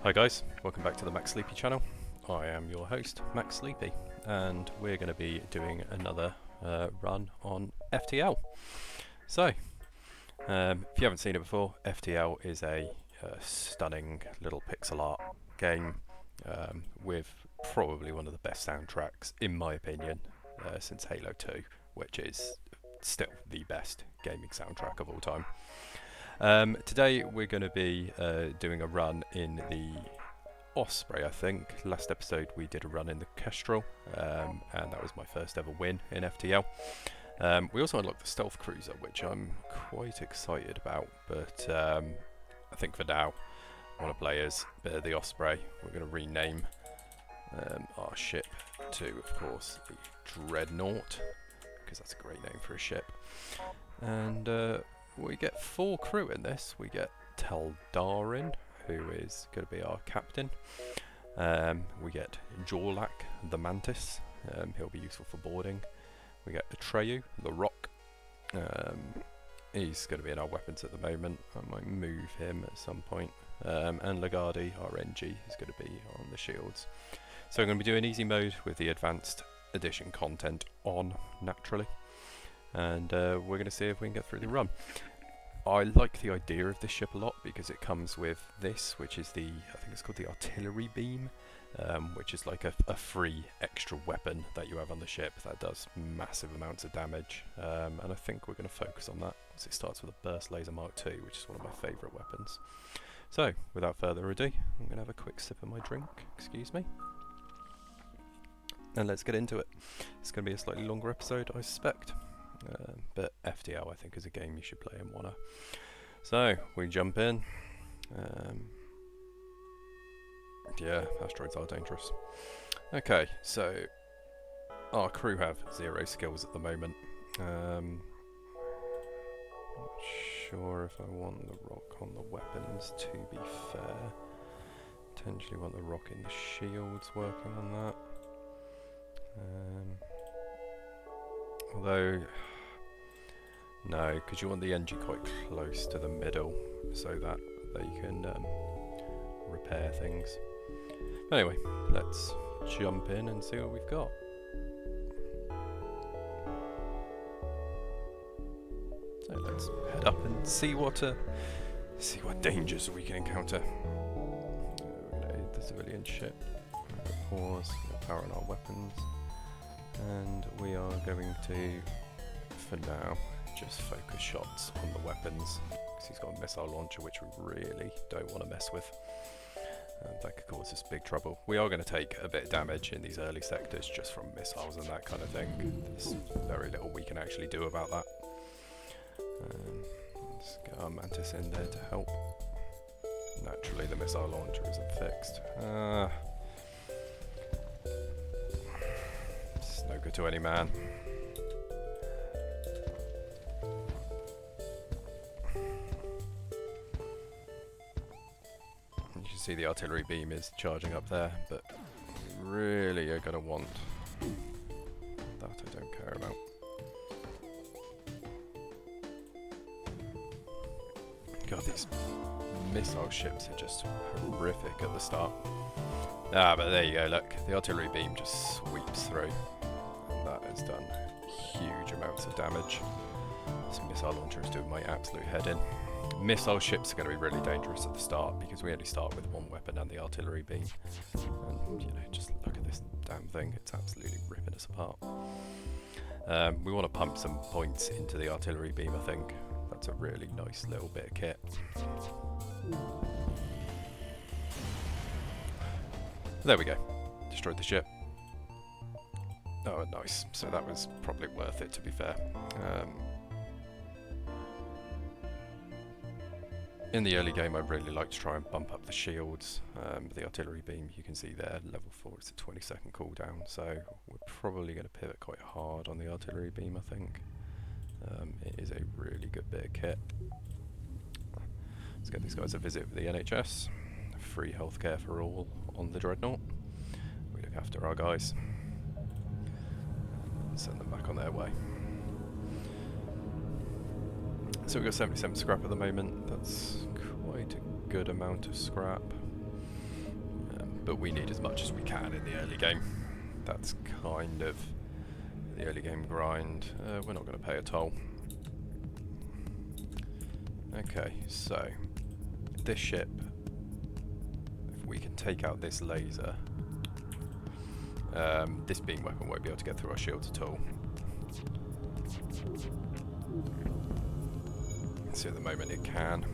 Hi guys, welcome back to the Max Sleepy channel. I am your host, Max Sleepy, and we're going to be doing another run on FTL. So, if you haven't seen it before, FTL is a stunning little pixel art game with probably one of the best soundtracks, in my opinion, since Halo 2, which is still the best gaming soundtrack of all time. Today we're going to be doing a run in the Osprey, I think. Last episode we did a run in the Kestrel, and that was my first ever win in FTL. We also unlocked the Stealth Cruiser, which I'm quite excited about, but I think for now I want to play as the Osprey. We're going to rename our ship to, of course, the Dreadnought, because that's a great name for a ship. And we get 4 crew in this. We get Teldarin, who is going to be our captain. We get Jorlak, the Mantis. He'll be useful for boarding. We get Atreyu, the Rock. He's going to be in our weapons at the moment. I might move him at some point. And Lagardi, our NG, is going to be on the shields. So I'm going to be doing easy mode with the advanced edition content on, naturally. And we're going to see if we can get through the run. I like the idea of this ship a lot because it comes with this, which is the, I think it's called the artillery beam, which is like a free extra weapon that you have on the ship that does massive amounts of damage. And I think we're going to focus on that. So it starts with a Burst Laser Mark II, which is one of my favourite weapons. So, without further ado, I'm going to have a quick sip of my drink, excuse me. And let's get into it. It's going to be a slightly longer episode, I suspect. But FTL I think is a game you should play and wanna. So we jump in. Yeah, asteroids are dangerous. Okay, so our crew have 0 skills at the moment. Not sure if I want the rock on the weapons, to be fair. Potentially want the rock in the shields, working on that. Although, no, because you want the engine quite close to the middle so that they can repair things. Anyway, let's jump in and see what we've got. So let's head up and see what dangers we can encounter. We're going to aid the civilian ship. Pause, power on our weapons. And we are going to, for now, just focus shots on the weapons, because he's got a missile launcher which we really don't want to mess with. That could cause us big trouble. We are going to take a bit of damage in these early sectors just from missiles and that kind of thing. There's very little we can actually do about that. Let's get our Mantis in there to help. Naturally the missile launcher isn't fixed. No good to any man. You can see the artillery beam is charging up there, but really you're going to want that. I don't care about. God, these missile ships are just horrific at the start. Ah, but there you go, look, the artillery beam just sweeps through. That has done huge amounts of damage. This missile launcher is doing my absolute head in. Missile ships are going to be really dangerous at the start because we only start with one weapon and the artillery beam. And, you know, just look at this damn thing. It's absolutely ripping us apart. We want to pump some points into the artillery beam, I think. That's a really nice little bit of kit. There we go. Destroyed the ship. Oh, nice. So that was probably worth it, to be fair. In the early game, I really like to try and bump up the shields. The artillery beam, you can see there, level 4, it's a 20-second cooldown. So we're probably going to pivot quite hard on the artillery beam, I think. It is a really good bit of kit. Let's get these guys a visit with the NHS. Free healthcare for all on the Dreadnought. We look after our guys. Send them back on their way. So we've got 77 scrap at the moment. That's quite a good amount of scrap. but we need as much as we can in the early game. That's kind of the early game grind. We're not going to pay a toll. Okay, so this ship, if we can take out this laser, this beam weapon won't be able to get through our shields at all. So at the moment it can.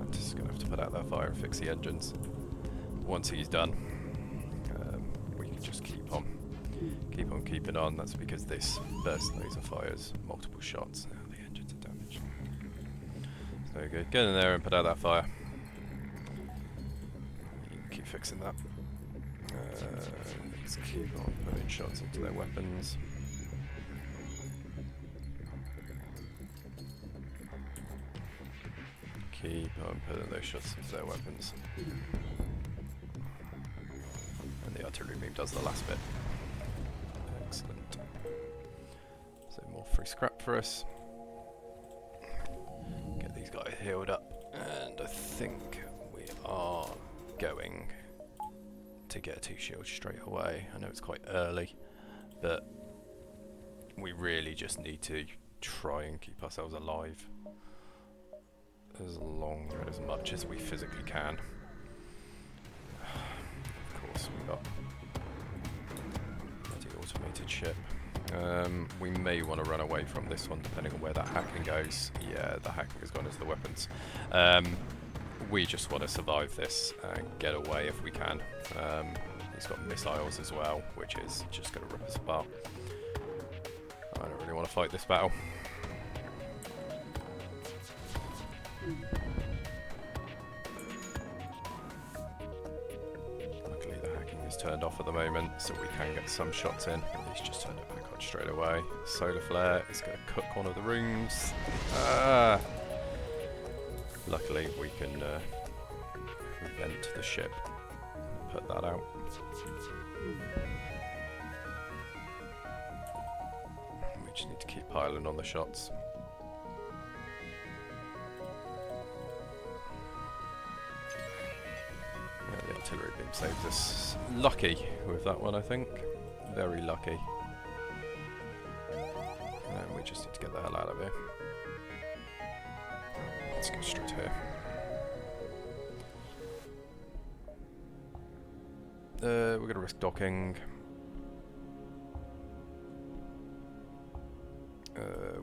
I'm just going to have to put out that fire and fix the engines. Once he's done, we can just keep on keeping on. That's because this burst laser fires multiple shots. Now the engines are damaged. So good. Get in there and put out that fire. You can keep fixing that. Let's keep on putting shots into their weapons. Keep on putting those shots into their weapons. And the artillery beam does the last bit. Excellent. So more free scrap for us. Get these guys healed up. And I think we are going to get 2 shields straight away. I know it's quite early, but we really just need to try and keep ourselves alive as much as we physically can. Of course, we got the automated ship. We may want to run away from this one depending on where that hacking goes. Yeah, the hacking has gone into the weapons. We just want to survive this and get away if we can. He's got missiles as well, which is just going to rip us apart. I don't really want to fight this battle. Luckily the hacking is turned off at the moment, so we can get some shots in. He's just turned it back on straight away. Solar flare is going to cook one of the rooms. Luckily we can vent the ship, put that out. We just need to keep piling on the shots. Yeah, the artillery beam saves us. Lucky with that one, I think. Very lucky. And we just need to get the hell out of here. Let's go straight here. We're going to risk docking.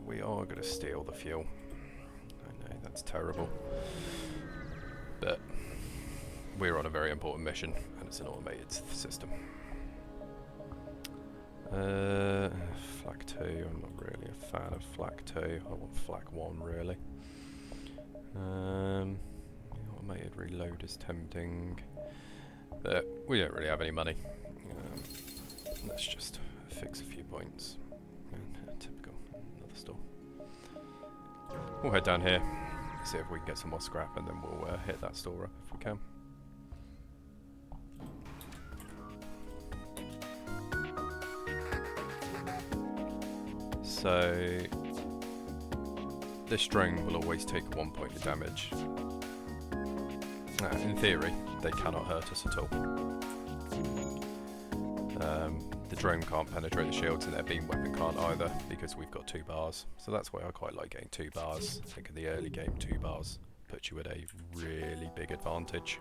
We are going to steal the fuel. I know, that's terrible. But we're on a very important mission, and it's an automated system. Flak 2, I'm not really a fan of Flak 2. I want Flak 1, really. Automated reload is tempting. But we don't really have any money. Let's just fix a few points. Typical, another store. We'll head down here, see if we can get some more scrap, and then we'll hit that store up if we can. So this drone will always take 1 point of damage. In theory, they cannot hurt us at all. The drone can't penetrate the shields, and their beam weapon can't either, because we've got 2 bars. So that's why I quite like getting 2 bars. I think in the early game, 2 bars puts you at a really big advantage.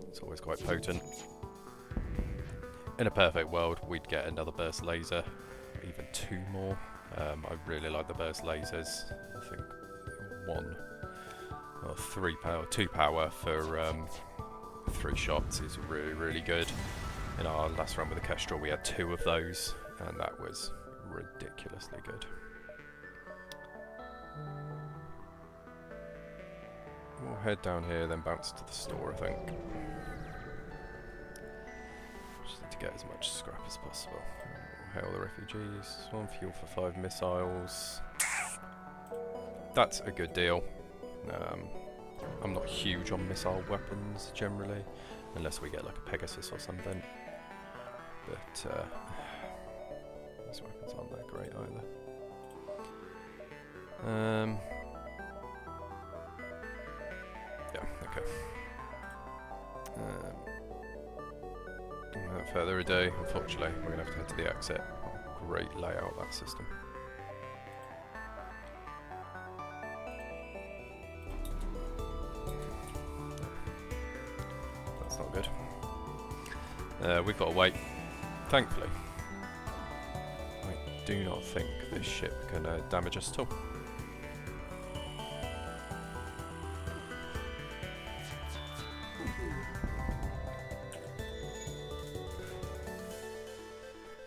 It's always quite potent. In a perfect world, we'd get another burst laser, even 2 more. I really like the burst lasers. I think 2 power for 3 shots is really, really good. In our last run with the Kestrel, we had 2 of those, and that was ridiculously good. We'll head down here, then bounce to the store, I think. Just need to get as much scrap as possible. We'll hail the refugees. 1 fuel for 5 missiles. That's a good deal. I'm not huge on missile weapons generally, unless we get like a Pegasus or something. But these weapons aren't that great either. further ado, unfortunately, we're going to have to head to the exit. Great layout, that system. That's not good. We've got to wait. Thankfully, I do not think this ship can damage us at all.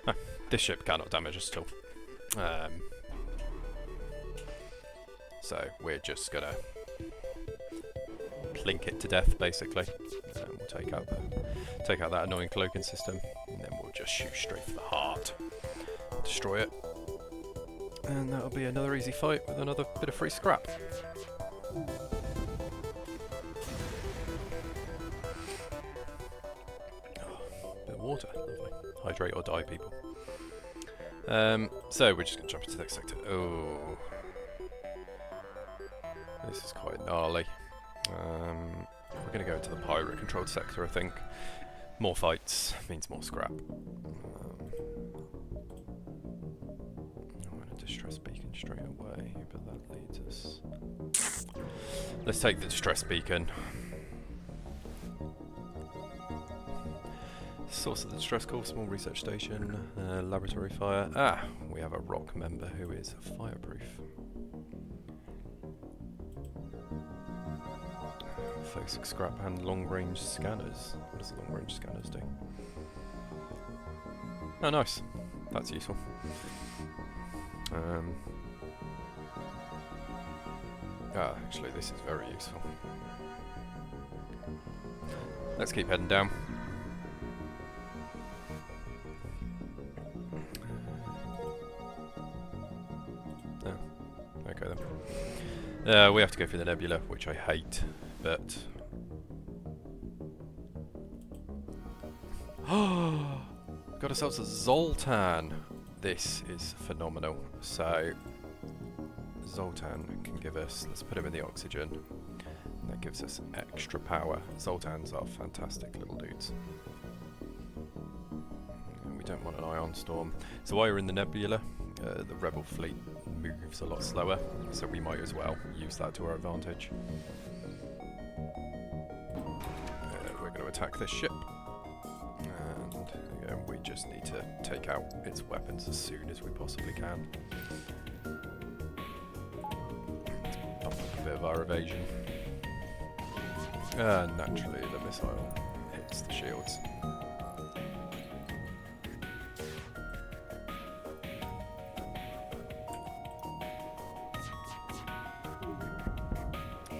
No, this ship cannot damage us at all. So we're just gonna plink it to death, basically. We'll take out that annoying cloaking system, and then we'll just shoot straight for the heart, destroy it, and that'll be another easy fight with another bit of free scrap. Oh, bit of water, lovely. Hydrate or die, people. So we're just gonna jump into the next sector. Oh, this is quite gnarly. We're going to go into the pirate-controlled sector, I think. More fights means more scrap. I'm going to distress beacon straight away, but that leads us... Let's take the distress beacon. Source of the distress call, small research station, laboratory fire. Ah, we have a rock member who is fireproof. Focusing scrap and long-range scanners. What does the long-range scanners do? Oh, nice. That's useful. Actually, this is very useful. Let's keep heading down. Okay then. We have to go through the nebula, which I hate. But got ourselves a Zoltan. This is phenomenal. So Zoltan can give us, let's put him in the oxygen, and that gives us extra power. Zoltans are fantastic little dudes. And we don't want an ion storm. So while you're in the nebula, the rebel fleet moves a lot slower, so we might as well use that to our advantage. We're going to attack this ship, and again, we just need to take out its weapons as soon as we possibly can. Let's bump up a bit of our evasion. Naturally, the missile hits the shields.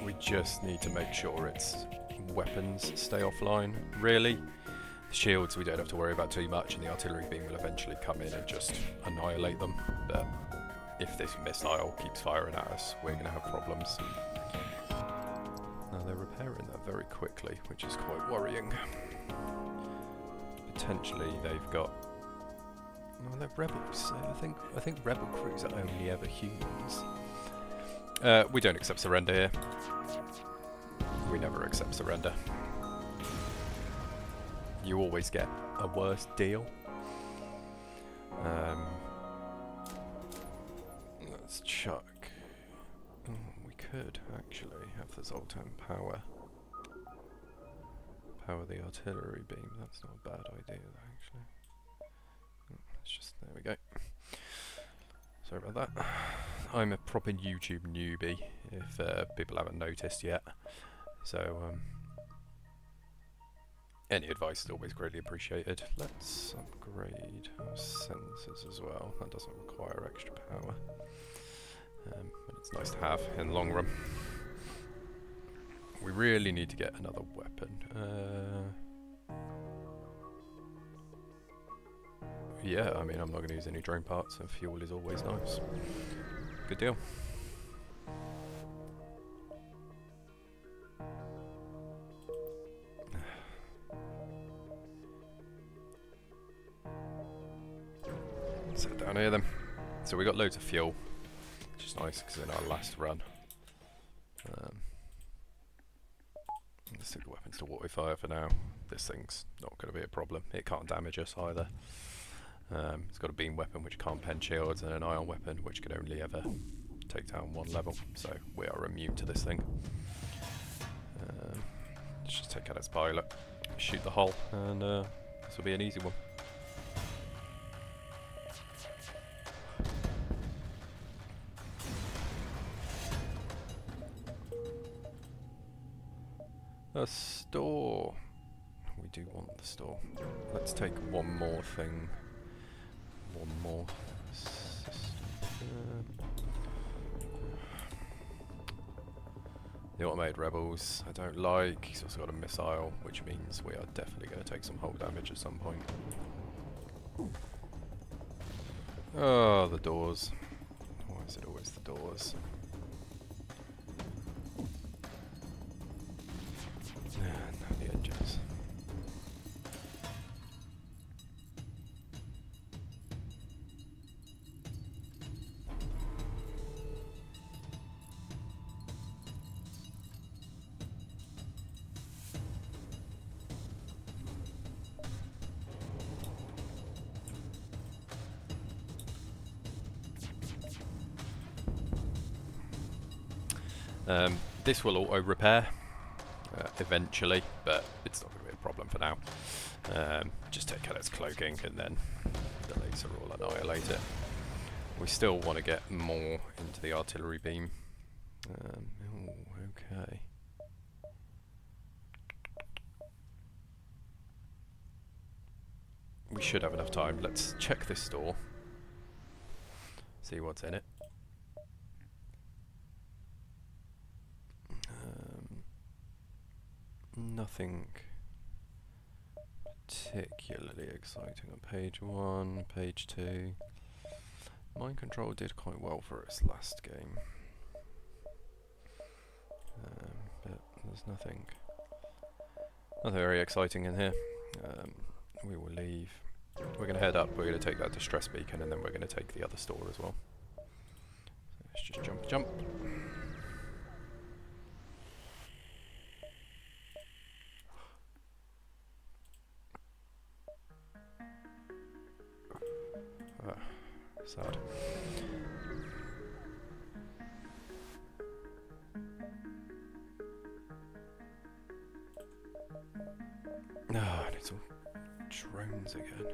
We just need to make sure its weapons stay offline. Really, the shields we don't have to worry about too much, and the artillery beam will eventually come in and just annihilate them. But if this missile keeps firing at us, we're going to have problems. Now they're repairing that very quickly, which is quite worrying. Potentially they've got... No, they're rebels. I think rebel crews are only ever humans. We don't accept surrender here. We never accept surrender. You always get a worse deal. Let's chuck... Oh, we could actually have the Zoltan power the artillery beam. That's not a bad idea, actually. Let's just... There we go. Sorry about that. I'm a proper YouTube newbie, if people haven't noticed yet. So, any advice is always greatly appreciated. Let's upgrade our sensors as well. That doesn't require extra power. But it's nice to have in the long run. We really need to get another weapon. Yeah, I mean, I'm not going to use any drone parts, and fuel is always nice. Good deal. Sit down here then. So we got loads of fuel, which is nice because in our last run, let's take the weapons to water fire for now. this thing's not going to be a problem. It can't damage us either. It's got a beam weapon which can't pen shields, and an ion weapon which can only ever take down one level, so we are immune to this thing. Let's just take out its pilot, shoot the hull, and this will be an easy one. A store. We do want the store. Let's take one more thing. One more system. The automated rebels I don't like. He's also got a missile, which means we are definitely going to take some hull damage at some point. Oh, the doors. Why is it always the doors? And the engines. This will auto repair eventually, but it's not going to be a problem for now. Just take out its cloaking and then the laser will annihilate it. We still want to get more into the artillery beam. Oh, okay. We should have enough time. Let's check this door. See what's in it. Nothing particularly exciting on page 1, page 2. Mind control did quite well for its last game. But there's nothing very exciting in here. We will leave. We're going to head up, we're going to take that distress beacon, and then we're going to take the other store as well. So let's just jump. Sad. Ah, and it's all drones again.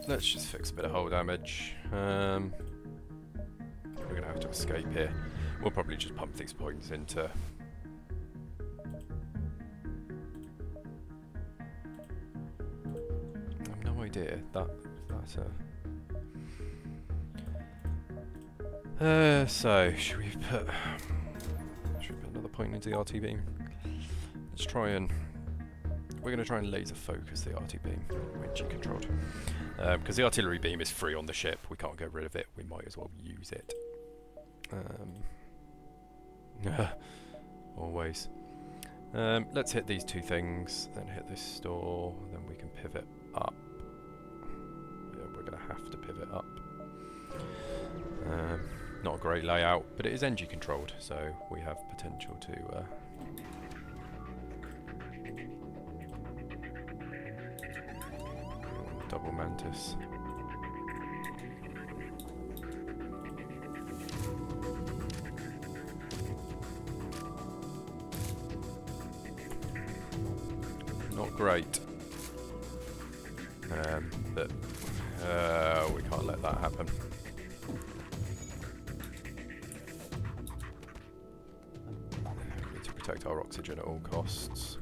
Let's just fix a bit of hull damage. We're gonna have to escape here. We'll probably just pump these points into. I've no idea. So should we put another point into the RT beam? Let's try and we're going to try and laser focus the RT beam, which controlled, because the artillery beam is free on the ship. We can't get rid of it. We might as well use it. Always. Let's hit these two things, then hit this store, then we can pivot up. Yeah, we're going to have to pivot up. Not a great layout, but it is NG controlled, so we have potential to double mantis. Not great, but we can't let that happen. We need to protect our oxygen at all costs.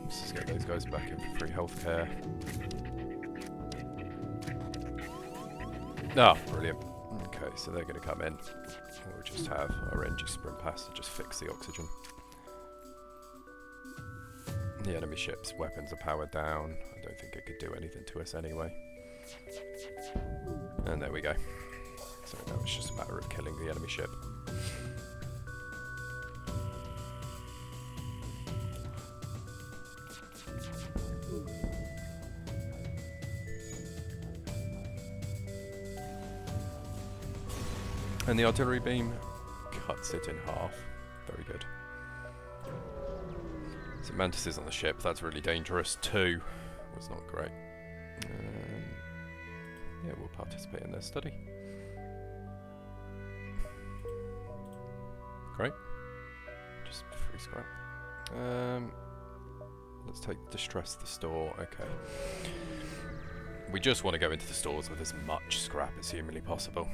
Let's just get those guys back in for free healthcare. Ah, brilliant. Okay, so they're going to come in. We'll just have our NG sprint pass to just fix the oxygen. The enemy ship's weapons are powered down. I don't think it could do anything to us anyway. And there we go. So now it's just a matter of killing the enemy ship. And the artillery beam cuts it in half. Very good. So mantises on the ship, that's really dangerous too. Was not great. Yeah, we'll participate in their study. Great. Just free scrap. Let's take distress the store. Okay. We just want to go into the stores with as much scrap as humanly possible.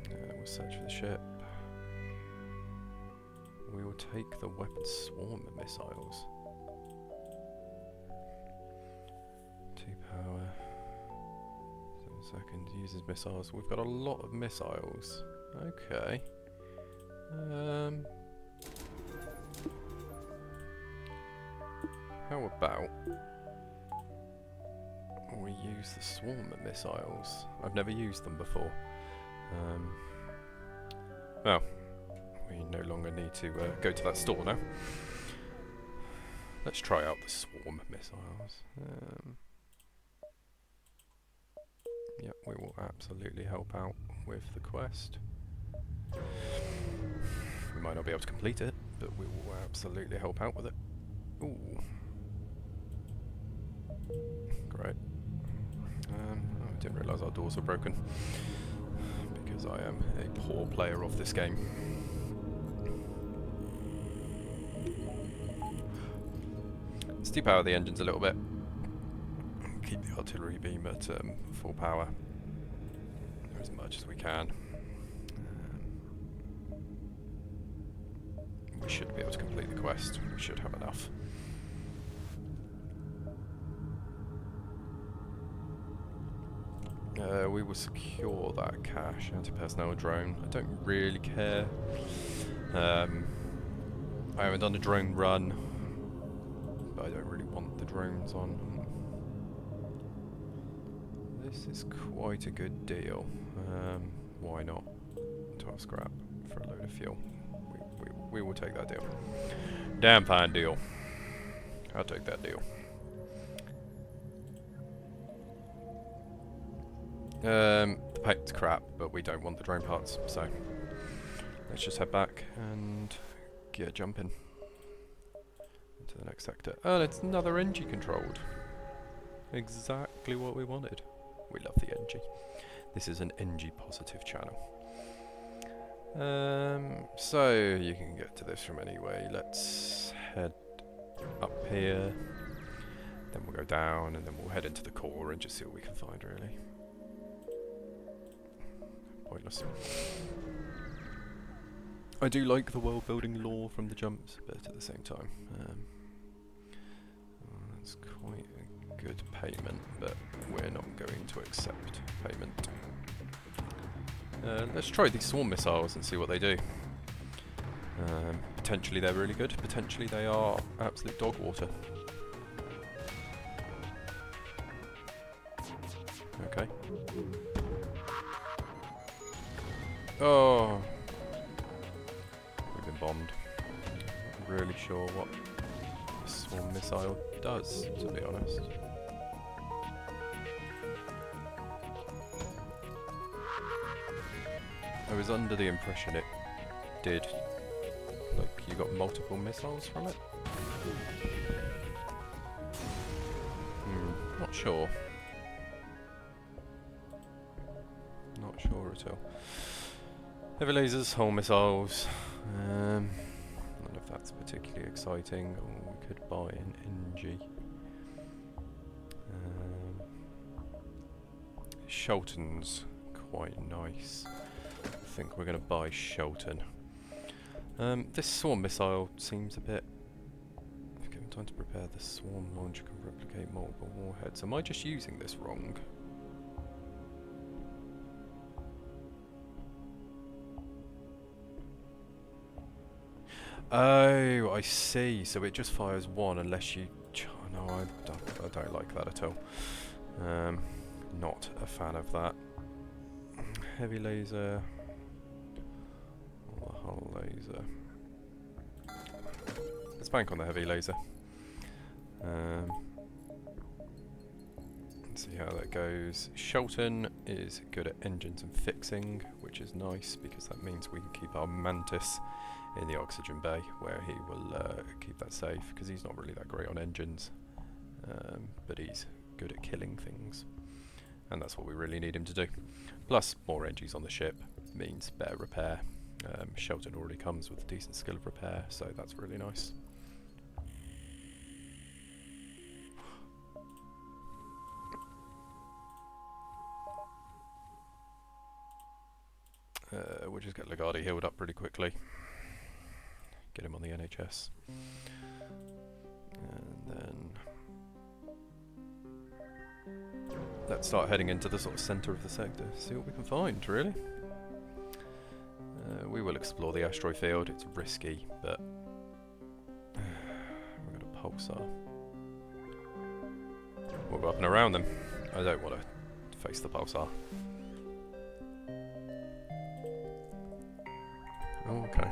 We'll search for the ship. We will take the weapon swarm missiles. 2 power. 7 seconds. Uses missiles. We've got a lot of missiles. Okay. How about we use the swarm missiles? I've never used them before. Well, we no longer need to go to that store now. Let's try out the swarm missiles. Yep, we will absolutely help out with the quest. We might not be able to complete it, but we will absolutely help out with it. Ooh. Great. I didn't realise our doors were broken, because I am a poor player of this game. Let's depower the engines a little bit. Keep the artillery beam at full power, as much as we can. We should be able to complete the quest. We should have enough. We will secure that cache. Anti-personnel drone. I don't really care. I haven't done a drone run, but I don't really want the drones on. This is quite a good deal. Why not? 12 scrap for a load of fuel. We will take that deal. Damn fine deal. I'll take that deal. The paint's crap, but we don't want the drone parts, so let's just head back and get jumping into the next sector. Oh, it's another NG controlled. Exactly what we wanted. We love the NG. This is an NG positive channel. So you can get to this from any way. Let's head up here, then we'll go down, and then we'll head into the core and just see what we can find, really. Pointless. I do like the world building lore from the jumps, but at the same time, that's quite a good payment, but we're not going to accept payment. Let's try these swarm missiles and see what they do. Potentially they're really good, potentially they are absolute dog water. Okay. Oh, we've been bombed. Not really sure what the swarm missile does, to be honest. I was under the impression it did, like, you got multiple missiles from it? Not sure. Not sure at all. Heavy lasers, hull missiles. None of that's particularly exciting. Oh, we could buy an NG. Shelton's quite nice. I think we're going to buy Shelton. This swarm missile seems a bit... If given time to prepare, the swarm launcher can replicate multiple warheads. Am I just using this wrong? Oh, I see. So it just fires one unless you... Oh, no, I don't like that at all. Not a fan of that. Heavy laser... Hull laser. Let's bank on the heavy laser. See how that goes. Shelton is good at engines and fixing, which is nice because that means we can keep our Mantis in the oxygen bay where he will keep that safe, because he's not really that great on engines, but he's good at killing things, and that's what we really need him to do. Plus more engines on the ship means better repair. Shelton already comes with a decent skill of repair, so that's really nice. We'll just get Lagarde healed up pretty quickly. Get him on the NHS. And then let's start heading into the sort of centre of the sector, see what we can find, really. We will explore the asteroid field. It's risky, but we've got a pulsar. We'll go up and around them. I don't want to face the pulsar. Oh, okay.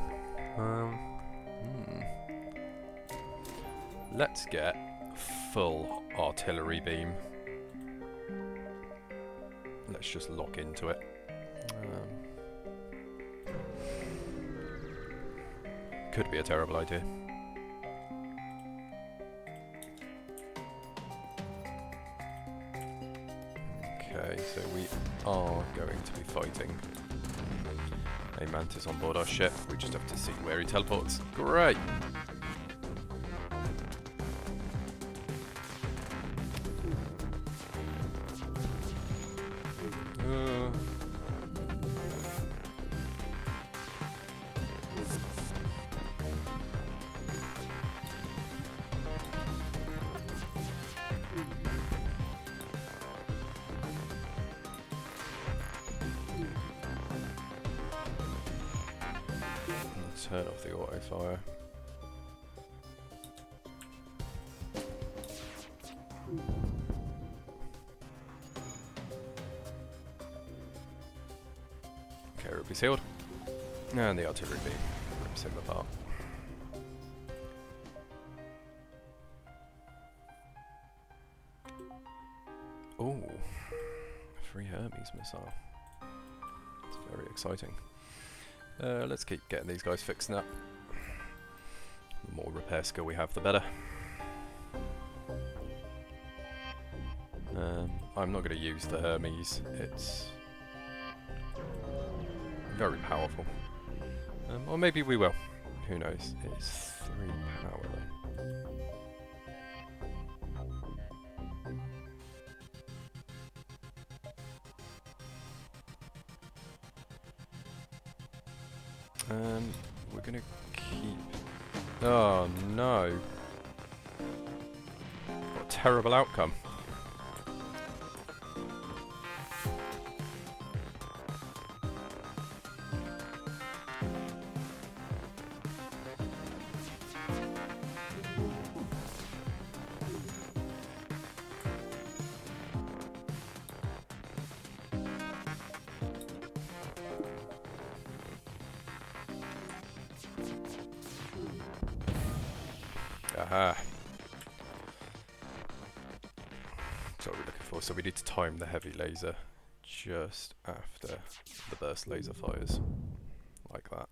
Let's get full artillery beam. Let's just lock into it. Could be a terrible idea. Okay, so we are going to be fighting a Mantis on board our ship. We just have to see where he teleports. Great! Turn off the auto fire. Okay, it'll be sealed. And the artillery beam rips him apart. Oh, free Hermes missile. It's very exciting. Let's keep getting these guys fixing up. The more repair skill we have, the better. I'm not going to use the Hermes. It's very powerful. Or maybe we will. Who knows? It's 3 power though. We're gonna keep... Oh no! What a terrible outcome. Aha. That's what we're looking for. So we need to time the heavy laser just after the burst laser fires. Like that.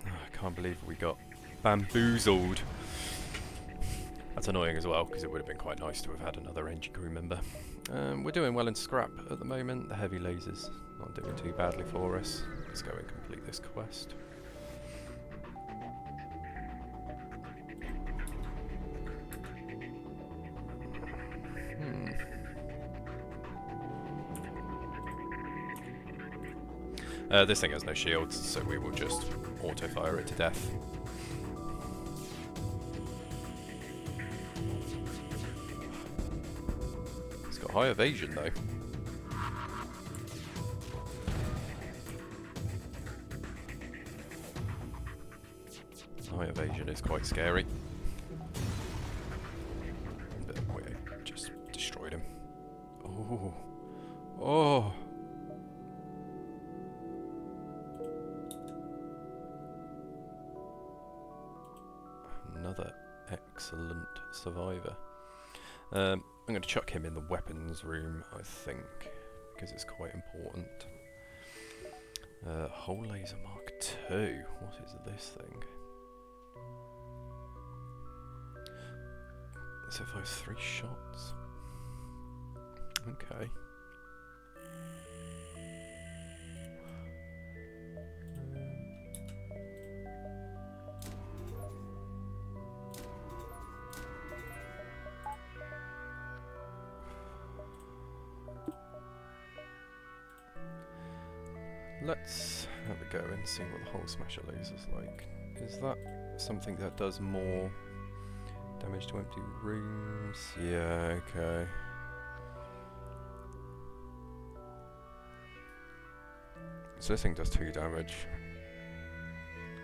Oh, I can't believe we got bamboozled. That's annoying as well, because it would have been quite nice to have had another engine crew member. We're doing well in scrap at the moment. The heavy laser's not doing too badly for us. Let's go and complete this quest. This thing has no shields, so we will just auto-fire it to death. It's got high evasion though. High evasion is quite scary. But we just destroyed him. Oh. Oh. Another excellent survivor. I'm going to chuck him in the weapons room, I think, because it's quite important. Whole laser Mark II. What is this thing? So if I have 3 shots. Okay. Let's have a go and see what the Hole Smasher laser's like. Is that something that does more damage to empty rooms? Yeah, okay. So this thing does 2 damage.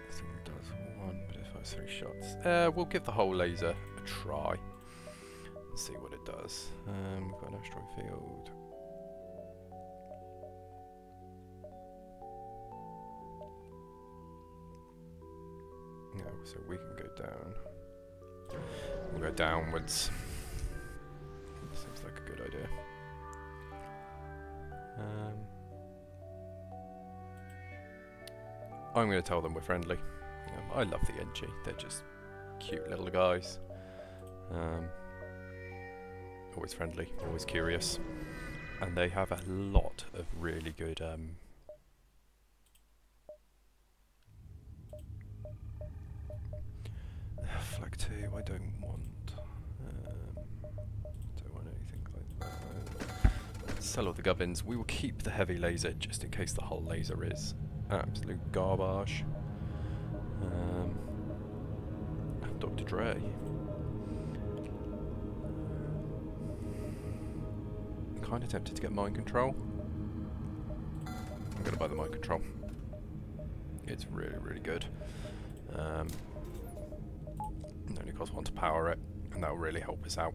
This thing does 1, but if I have 3 shots. We'll give the Hole Laser a try and see what it does. We've got an asteroid field. No, so we can go down. We'll go downwards. Seems like a good idea. I'm going to tell them we're friendly. I love the NG. They're just cute little guys. Always friendly, always curious. And they have a lot of really good Flag 2, I don't want anything like that. Let's sell all the gubbins. We will keep the heavy laser just in case the Hull laser is absolute garbage. Dr. Dre. I'm kind of tempted to get mind control. I'm going to buy the mind control. It's really, really good. It only costs 1 to power it, and that will really help us out,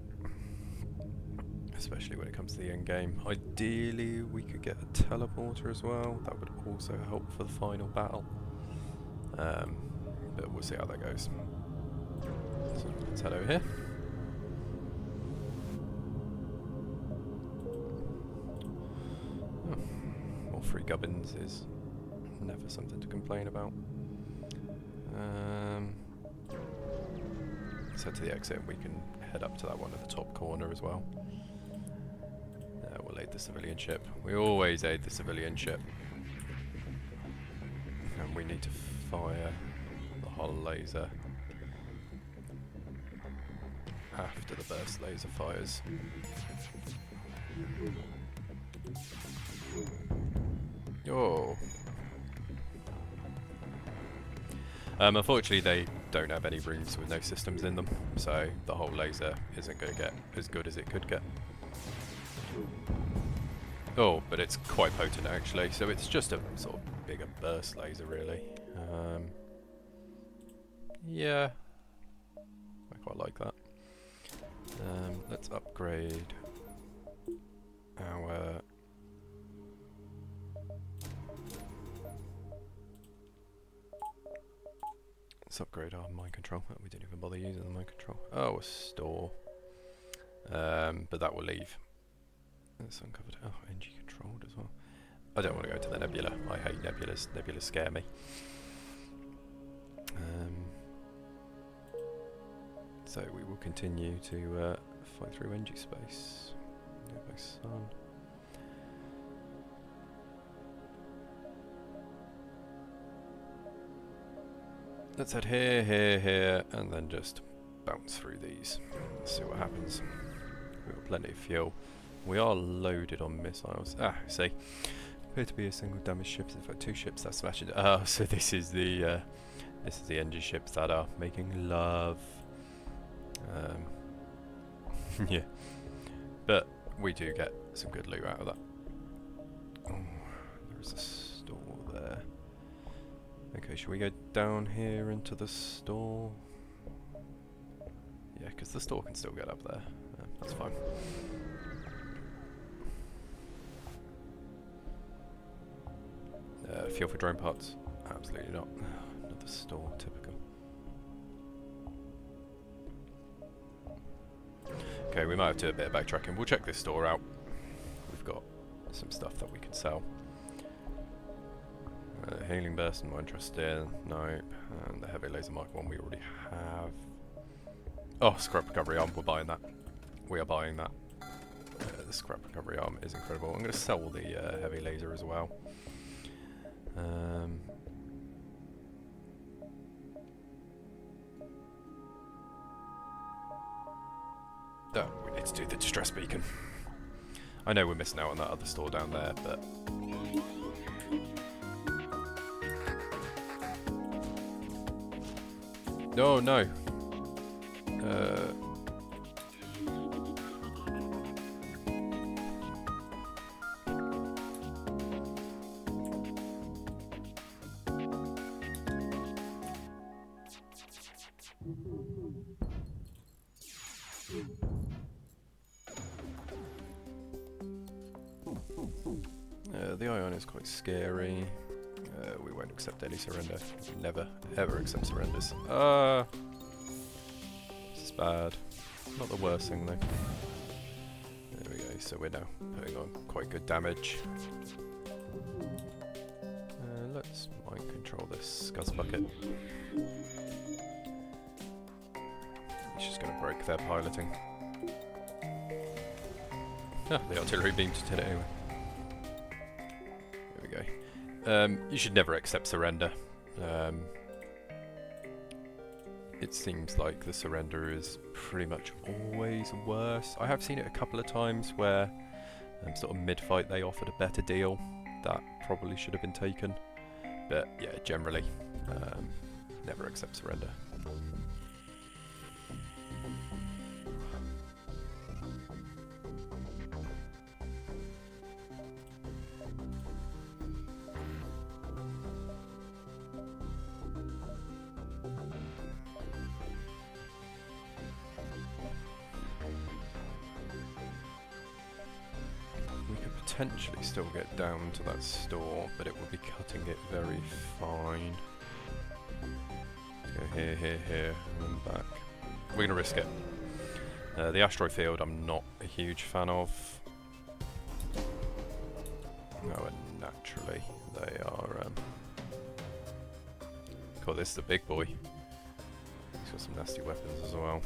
especially when it comes to the end game. Ideally, we could get a teleporter as well. That would also help for the final battle. But we'll see how that goes. So let's head over here. Oh, more free gubbins is never something to complain about. Let's head to the exit. We can head up to that one at the top corner as well. We'll aid the civilian ship. We always aid the civilian ship. And we need to fire the Hull laser after the burst laser fires. Oh. Unfortunately, they don't have any rooms with no systems in them, so the Hull laser isn't going to get as good as it could get. Oh, but it's quite potent actually, so it's just a sort of bigger burst laser really. Yeah, I quite like that. Let's upgrade our mind control. We didn't even bother using the mind control. Oh, a store. But that will leave. It's uncovered. Oh, NG controlled as well. I don't want to go to the nebula. I hate nebulas. Nebulas scare me. So we will continue to fight through NG space. My son. Let's head here, here, here, and then just bounce through these. Let's see what happens. We've got plenty of fuel. We are loaded on missiles. Ah, see. Appear to be a single damaged ship. In fact, 2 ships that smashed it. Oh, so this is the engine ships that are making love. Yeah, but we do get some good loot out of that. Oh, there's a store there. Okay, should we go down here into the store? Yeah, because the store can still get up there. That's fine. Fuel for drone parts? Absolutely not. Another store, typical. Okay, we might have to do a bit of backtracking. We'll check this store out. We've got some stuff that we can sell. Healing burst, I'm not interested in. Nope. And the heavy laser mark one we already have. Oh, scrap recovery arm, we're buying that. We are buying that. The scrap recovery arm is incredible. I'm going to sell the heavy laser as well. Oh, we need to do the distress beacon. I know we're missing out on that other store down there, but... No, no. The ion is quite scary. We won't accept any surrender. We never, ever accept surrenders. This is bad. Not the worst thing though. There we go, so we're now putting on quite good damage. Let's mind control this Scuzz bucket. It's just going to break their piloting. Ah, the artillery beams did it anyway. You should never accept surrender. It seems like the surrender is pretty much always worse. I have seen it a couple of times where sort of mid-fight they offered a better deal that probably should have been taken. But yeah, generally, never accept surrender. Potentially still get down to that store, but it will be cutting it very fine. Let's go here, here, here, and then back. We're going to risk it. The asteroid field I'm not a huge fan of. Oh, and naturally they are... God, this is a big boy. He's got some nasty weapons as well.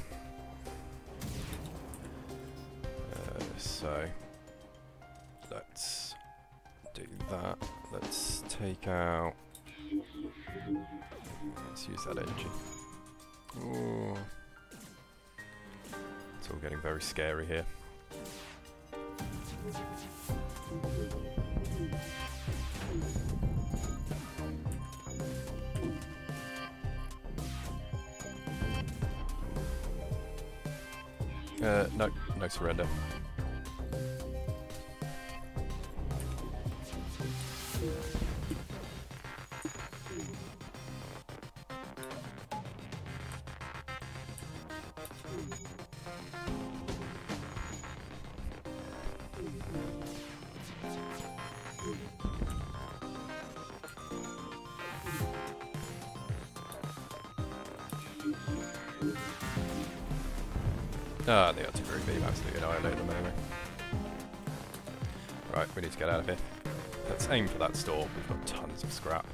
So... let's do that. Let's take out... let's use that engine. Ooh. It's all getting very scary here. No, no surrender. Ah, the artillery beam absolutely annihilate them anyway. Right, we need to get out of here. Let's aim for that store. We've got tons of scrap.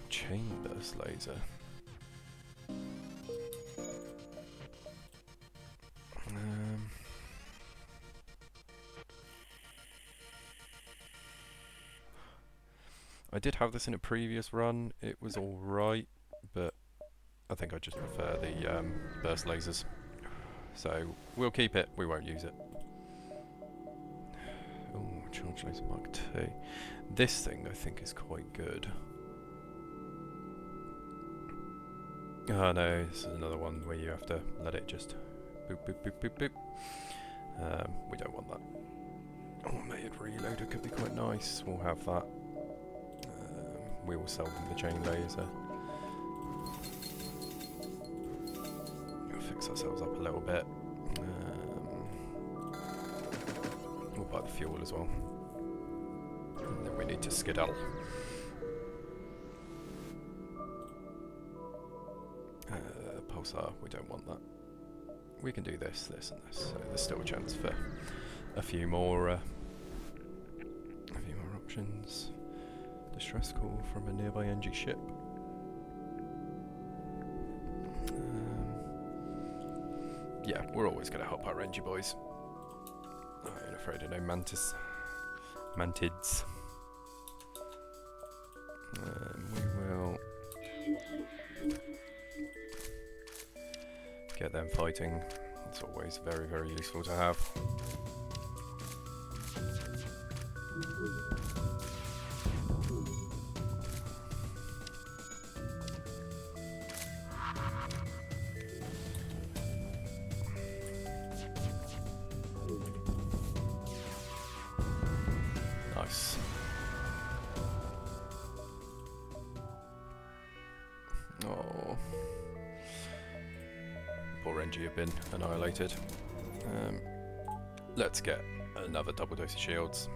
Chain burst laser. I did have this in a previous run. It was alright, but I think I just prefer the burst lasers. So we'll keep it, we won't use it. Oh, charge laser Mark II. This thing I think is quite good. Oh no, this is another one where you have to let it just boop boop boop boop boop. We don't want that. Automated reloader could be quite nice, we'll have that. We will sell them the chain laser. We'll fix ourselves up a little bit. We'll buy the fuel as well. And then we need to skedaddle. Pulsar, we don't want that. we can do this, this, and this. So there's still a chance for a few more options. Distress call from a nearby NG ship. Yeah, we're always going to help our NG boys. I ain't afraid of no mantids. We will get them fighting. It's always very, very useful to have. Nice. Oh. Poor NG have been annihilated. Let's get another double dose of shields.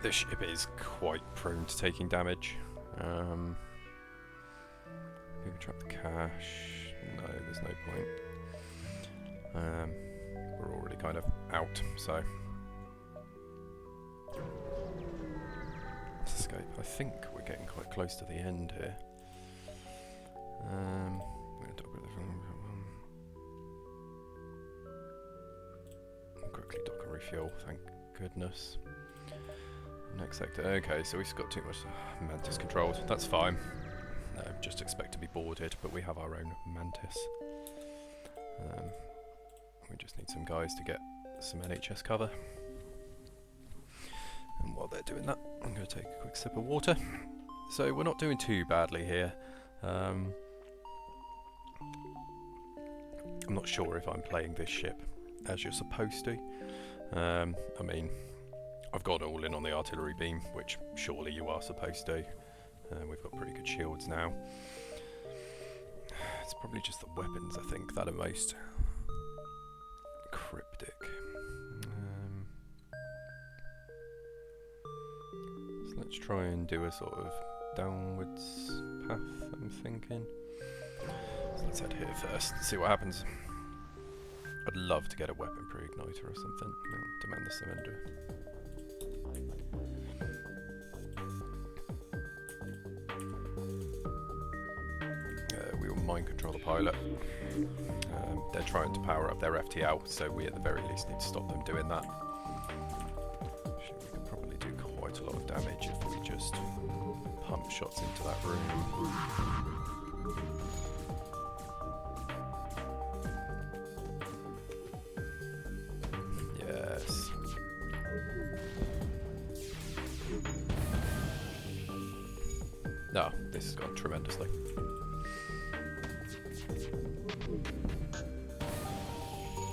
This ship is quite prone to taking damage. Maybe drop the cash. No, there's no point. We're already kind of out, so let's escape. I think we're getting quite close to the end here. Quickly dock and refuel, thank goodness. Next sector. Okay, so we've got too much mantis controlled. That's fine. Just expect to be boarded, but we have our own mantis. We just need some guys to get some NHS cover. And while they're doing that, I'm going to take a quick sip of water. So we're not doing too badly here. I'm not sure if I'm playing this ship as you're supposed to. I mean, I've gone all in on the artillery beam, which surely you are supposed to. We've got pretty good shields now. It's probably just the weapons, I think, that are most cryptic. So let's try and do a sort of downwards path, I'm thinking. So let's head here first and see what happens. I'd love to get a weapon pre-igniter or something. Demand the surrender. We will mind control the pilot. They're trying to power up their FTL, so we at the very least need to stop them doing that. Actually, we can probably do quite a lot of damage if we just pump shots into that room. Yes. No, this has gone tremendously.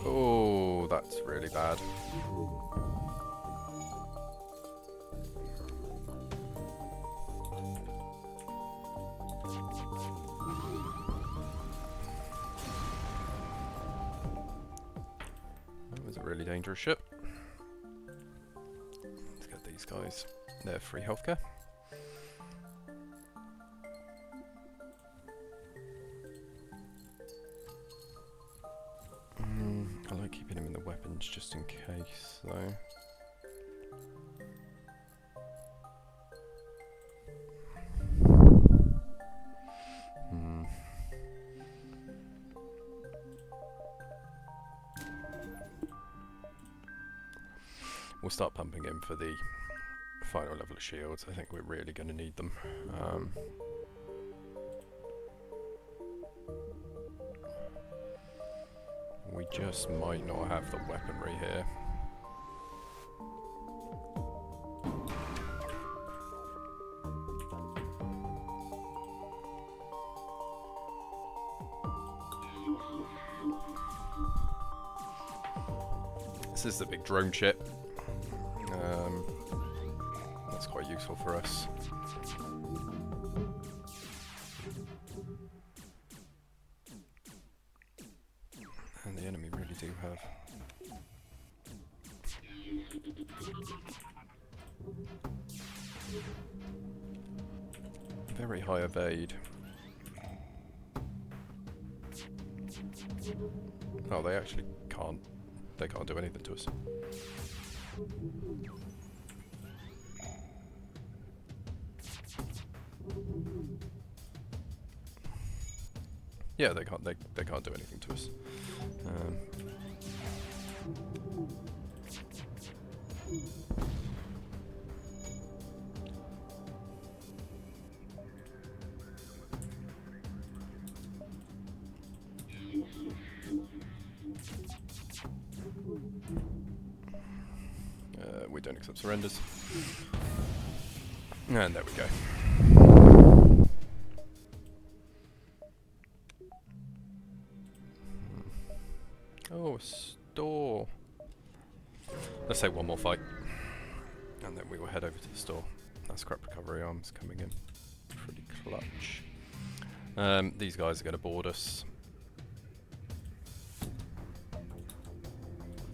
Oh, that's really bad. That was a really dangerous ship. Let's get these guys their free healthcare. I like keeping him in the weapons just in case, though. We'll start pumping him for the final level of shields. I think we're really going to need them. We just might not have the weaponry here. This is the big drone ship. That's quite useful for us. And the enemy really do have very high evade. Oh, they actually can't. They can't do anything to us. Yeah, they can't. They can't do anything to us. We don't accept surrenders. And there we go. Oh, a store. Let's take one more fight. And then we will head over to the store. That scrap recovery arm's coming in pretty clutch. These guys are going to board us.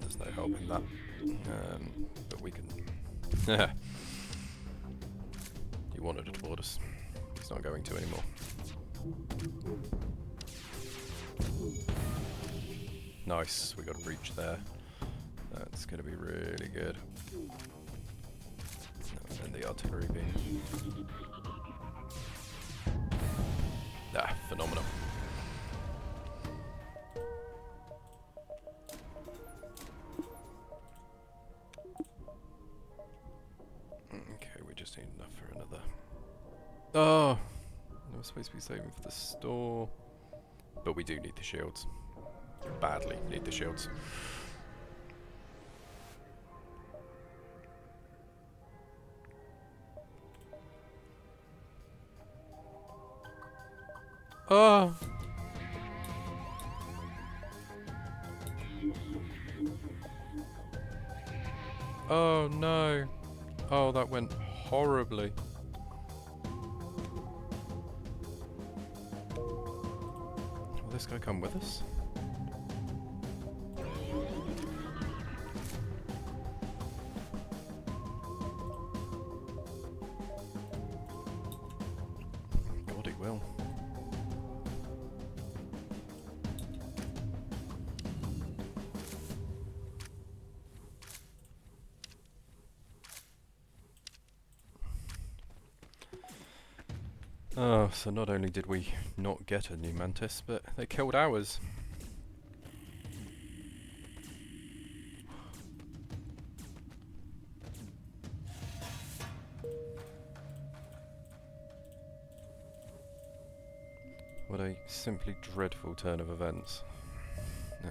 There's no help in that. But we can... You wanted to board us. He's not going to anymore. Nice, we got a breach there. That's going to be really good. And then the artillery beam. Ah, phenomenal. Okay, we just need enough for another. Oh! I was supposed to be saving for the store. But we do need the shields. Badly need the shields. Oh! Oh no! Oh, that went horribly. Will this guy come with us? God, he will. Oh, so not only did we not get a new mantis, but they killed ours. What a simply dreadful turn of events. Ugh.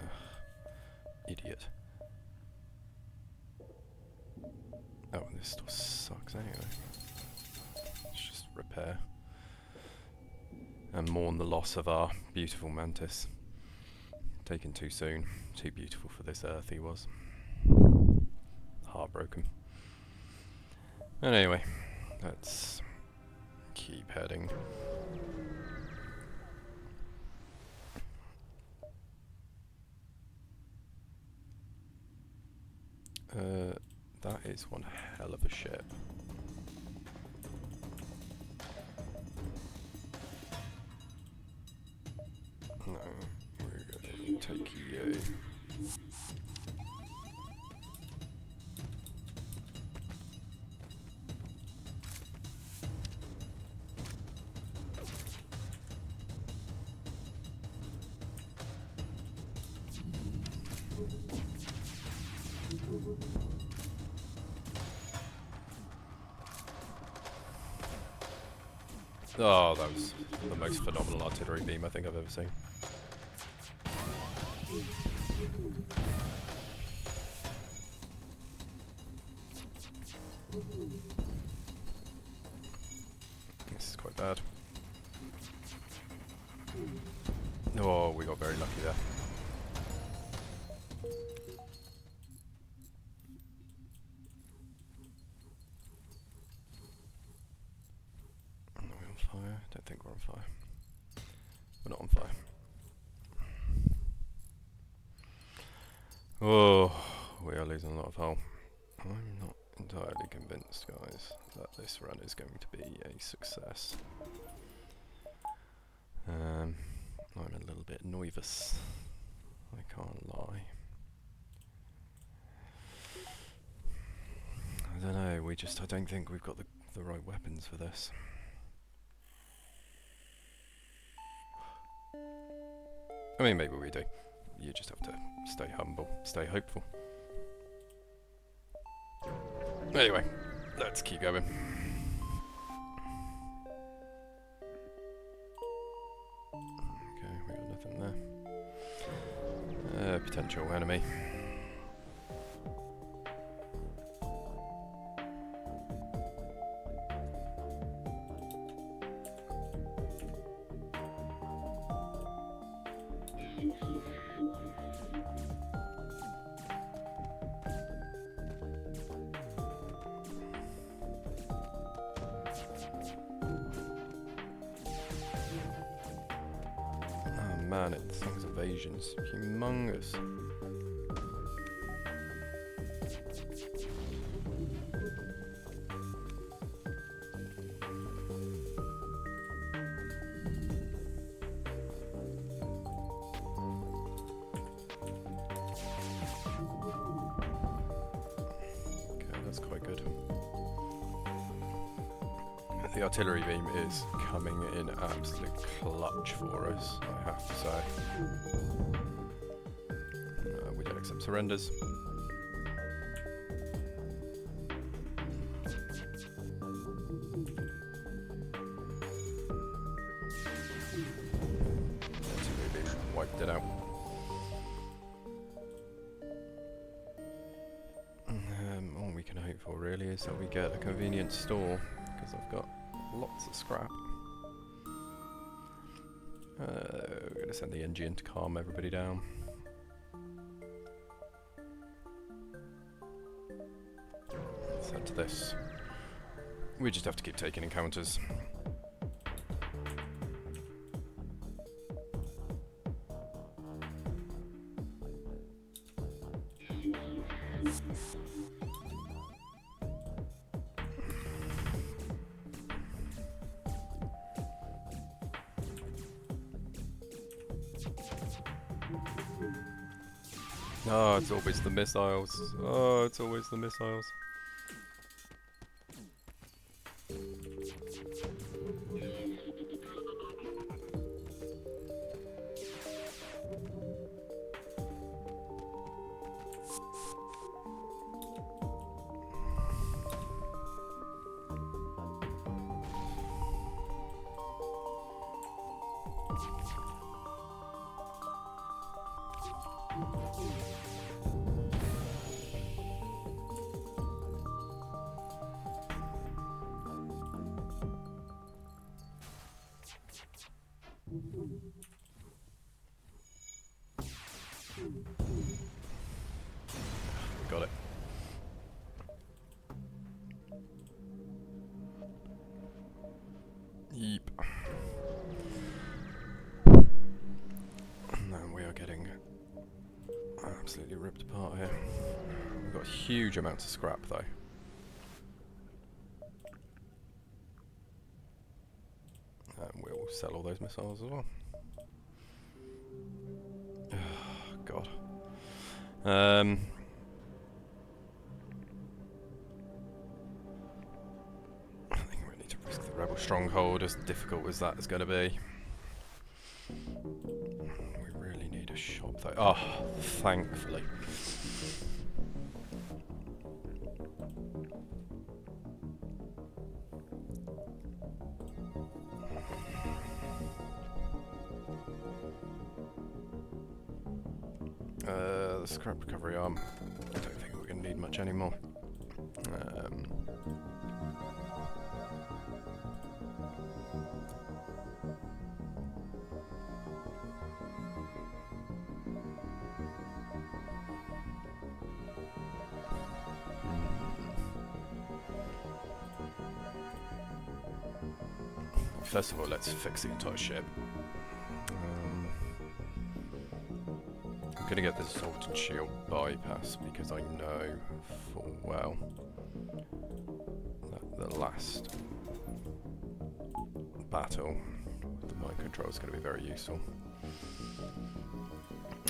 Idiot. Oh, and this still sucks anyway. Let's just repair. And mourn the loss of our beautiful mantis. Taken too soon. Too beautiful for this earth he was. Heartbroken. And anyway, let's keep heading. That is one hell of a ship. No, we're gonna take you. Oh, that was the most phenomenal artillery beam I think I've ever seen. This is quite bad. Oh, we got very lucky there. Are we on fire? I don't think we're on fire. We're not on fire. Oh, we are losing a lot of hull. I'm not entirely convinced, guys, that this run is going to be a success. I'm a little bit nervous. I can't lie. I don't know, I don't think we've got the right weapons for this. I mean, maybe we do. You just have to stay humble, stay hopeful. Anyway, let's keep going. Okay, we got nothing there. Potential enemy. Man, it thing's evasion's humongous. Okay, that's quite good. The artillery beam is coming in absolute clutch for us, I have to say. We don't accept surrenders. Artillery beam wiped it out. All we can hope for really is that we get a convenient store, because I've got lots of scrap. We're going to send the engine to calm everybody down. Let's head to this. We just have to keep taking encounters. Oh, it's always the missiles. Oh, it's always the missiles. Got it. Yeep. No, we are getting absolutely ripped apart here. We've got huge amounts of scrap though. And we'll sell all those missiles as well. God. I think we need to risk the rebel stronghold, as difficult as that is going to be. We really need a shop though. Oh, thankfully. The scrap recovery arm. I don't think we're going to need much anymore. First of all, let's fix the entire ship. I'm going to get this Assault Shield bypass because I know full well that the last battle with the mind control is going to be very useful.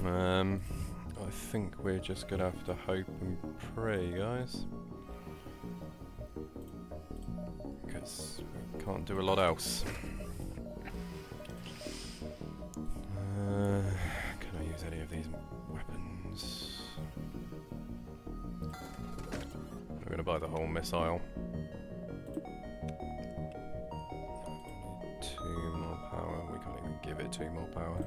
I think we're just gonna have to hope and pray, guys. Because we can't do a lot else. Can I use any of these weapons? I'm gonna buy the whole missile. 2 more power. We can't even give it 2 more power.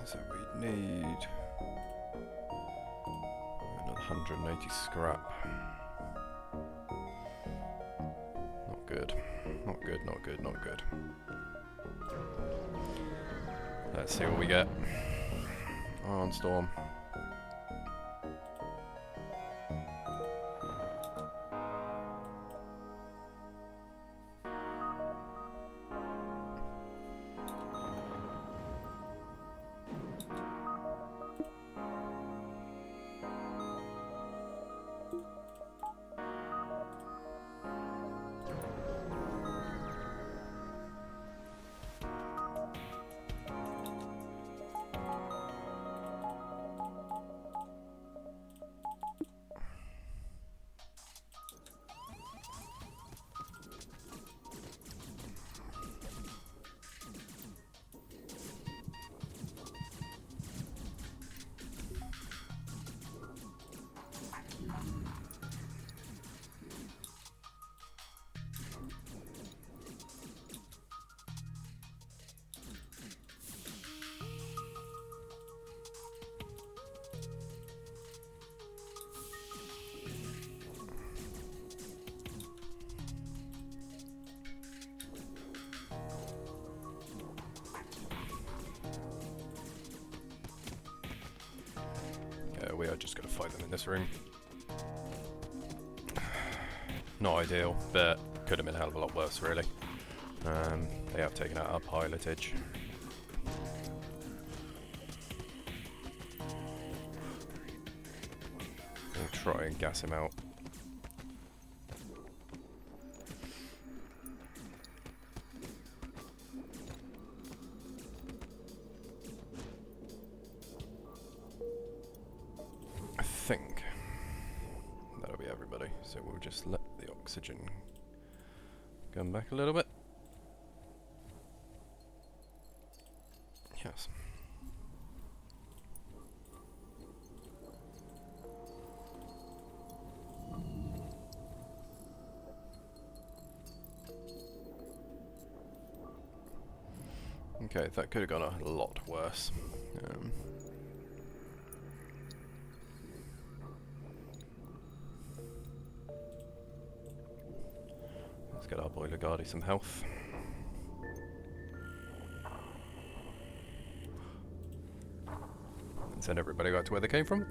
So we need another 180 scrap. Not good. Not good, not good, not good. Let's see what we get. Iron Storm. We are just going to fight them in this room. Not ideal, but could have been a hell of a lot worse, really. They have taken out our pilotage. We'll try and gas him out. I think that'll be everybody, so we'll just let the oxygen come back a little bit. Yes. Okay, that could have gone a lot worse. Let's get our boiler guardie some health. And send everybody back to where they came from.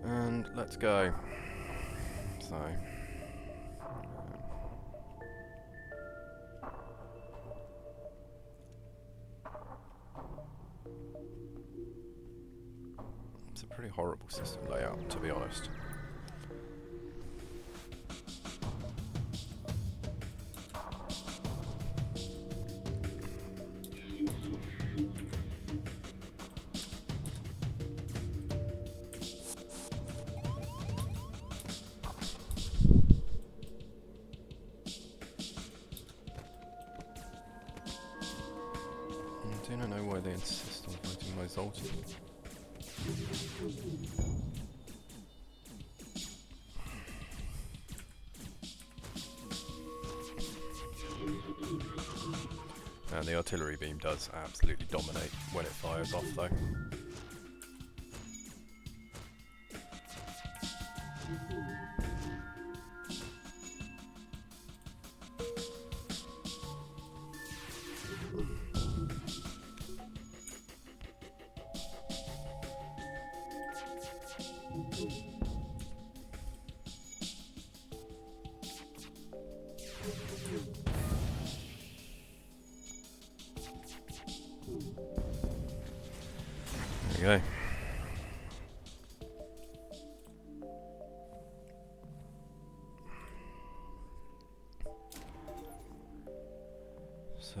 And let's go. So. It's a pretty horrible system layout, to be honest. I don't know why they insist on fighting my Zoltan. And the artillery beam does absolutely dominate when it fires off, though. There we go. So,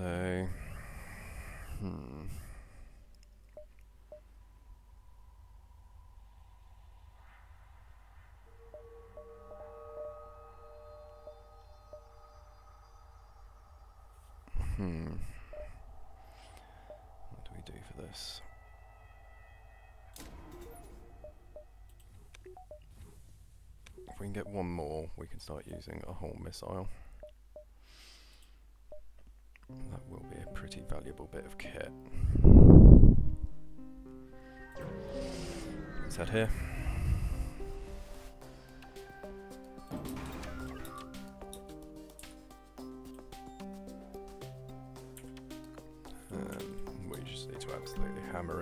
what do we do for this? If we can get one more, we can start using a whole missile. That will be a pretty valuable bit of kit. Let's head here. We just need to absolutely hammer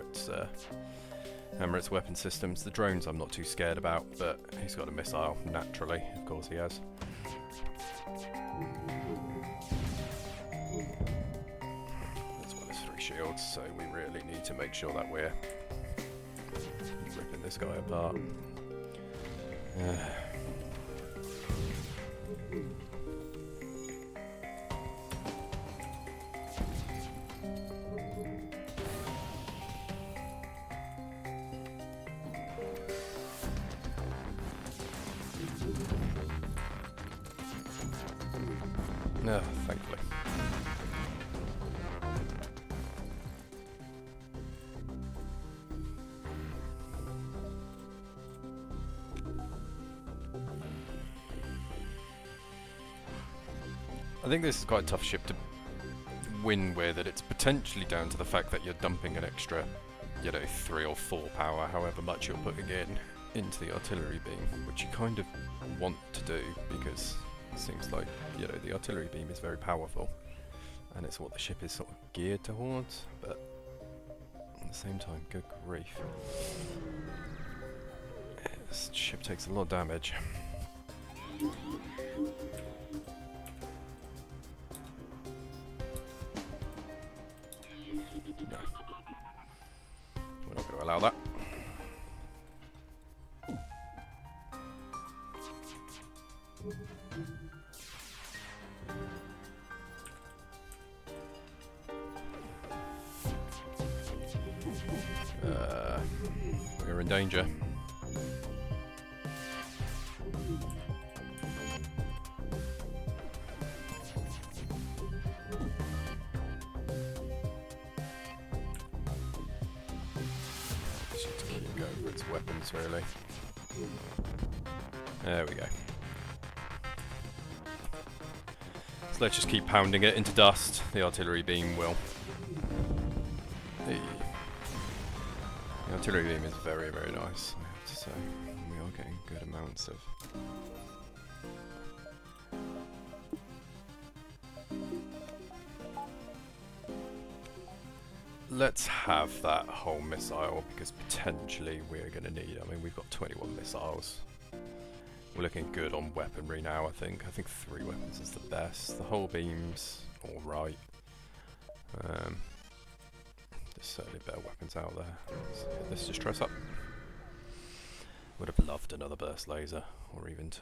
its weapon systems. The drones I'm not too scared about, but he's got a missile, naturally, of course he has. As well as 3 shields, so we really need to make sure that we're ripping this guy apart. No, thankfully. I think this is quite a tough ship to win with, and it's potentially down to the fact that you're dumping an extra, 3 or 4 power, however much you're putting into the artillery beam, which you kind of want to do, because it seems like, the artillery beam is very powerful, and it's what the ship is sort of geared towards, but at the same time, good grief. This ship takes a lot of damage. No. We're not going to allow that. We're in danger. Just need to keep going for its weapons, really. There we go. So let's just keep pounding it into dust. The artillery beam will. The artillery beam is very, very nice, I have to say. We are getting good amounts of... Let's have that whole missile, because potentially we're going to need... I mean, we've got 21 missiles. We're looking good on weaponry now, I think. I think 3 weapons is the best. The whole beam's alright. There's certainly better weapons out there. Let's just dress up. Would have loved another burst laser, or even 2.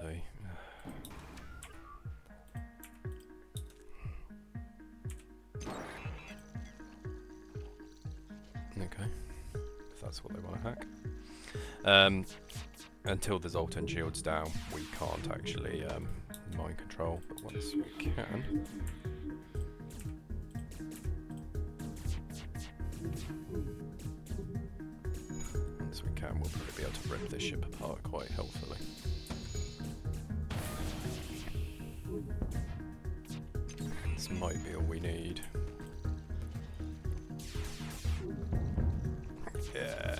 Okay, if that's what they want to hack. Until the Zoltan shield's down, we can't actually mind control, but once we can... Once we can, we'll probably be able to rip this ship apart quite healthily. This might be all we need. Yeah.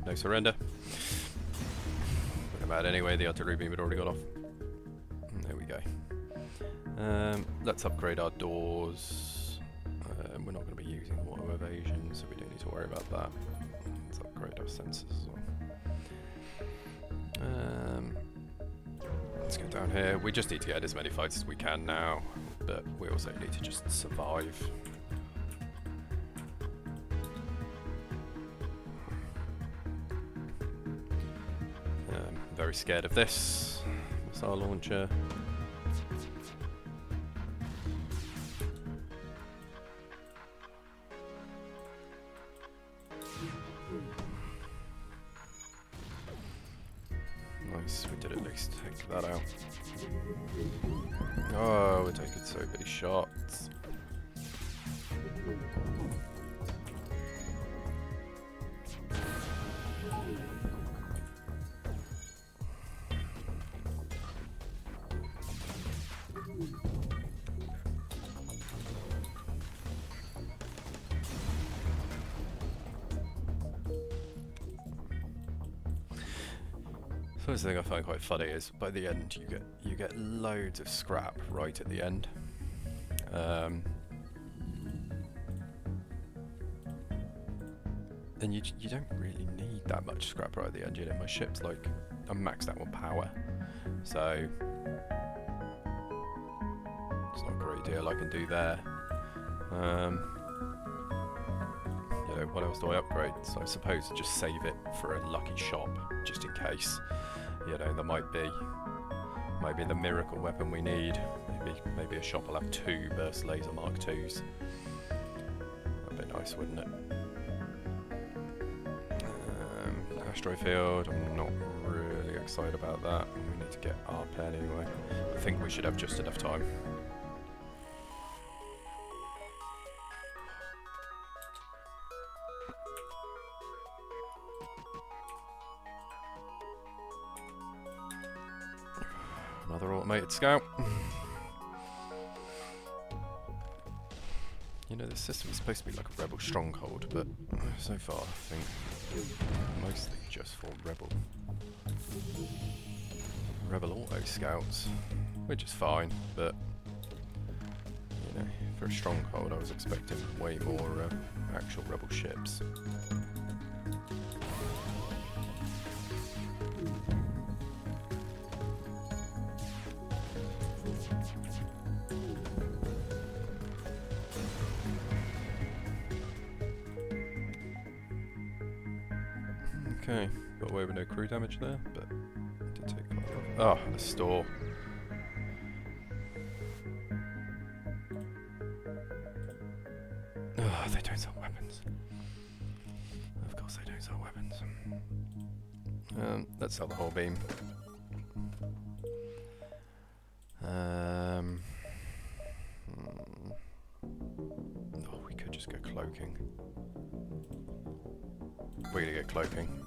No surrender. Wouldn't have mattered anyway, the artillery beam had already gone off. There we go. Let's upgrade our doors. We're not going to be using auto evasion, so we don't need to worry about that. Let's upgrade our sensors as well. Let's go down here. We just need to get as many fights as we can now, but we also need to just survive. very scared of this missile launcher. Nice, we did at least take that out. Oh, we're taking so many shots. So the thing I find quite funny is by the end you get loads of scrap right at the end. And you don't really need that much scrap right at the end. You know, my ship's like, I'm maxed out on power, so it's not a great deal I can do there. You know, what else do I upgrade? So I suppose just save it for a lucky shop, just in case. You know, there might be the miracle weapon we need. Maybe a shop will have 2 burst laser Mark IIs. That'd be nice, wouldn't it? Asteroid field, I'm not really excited about that. We need to get our pen anyway. I think we should have just enough time. Another automated scout. You know, this system is supposed to be like a rebel stronghold, but so far I think mostly just for rebel auto scouts, which is fine, but you know, for a stronghold I was expecting way more actual rebel ships. Okay, got away with no crew damage there, but did take quite a lot. Oh, the store. Oh, they don't sell weapons. Of course they don't sell weapons. Let's sell the whole beam. Oh, we could just go cloaking. We're gonna get cloaking.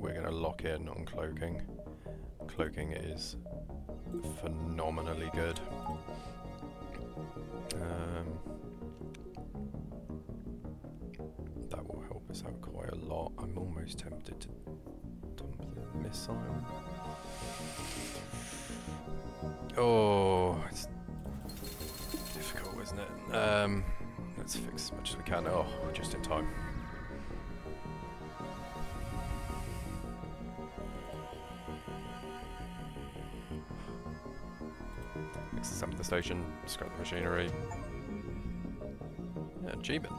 We're gonna lock in on cloaking. Cloaking is phenomenally good. That will help us out quite a lot. I'm almost tempted to dump the missile. Oh, it's difficult, isn't it? Let's fix as much as we can. Oh, we're just in time. Disassemble the station, scrap the machinery. Yeah, achievement.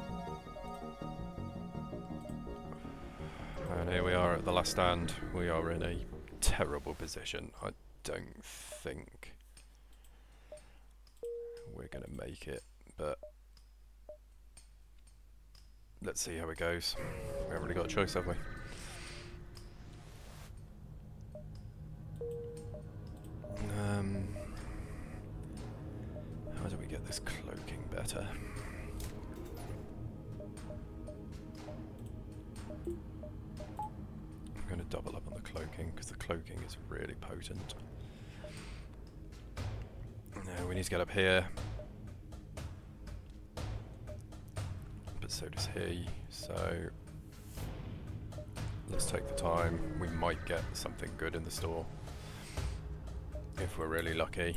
And here we are at the last stand. We are in a terrible position. I don't think we're going to make it, but let's see how it goes. We haven't really got a choice, have we? How do we get this cloaking better? I'm going to double up on the cloaking because the cloaking is really potent. Now we need to get up here, but so does he. So let's take the time. We might get something good in the store if we're really lucky.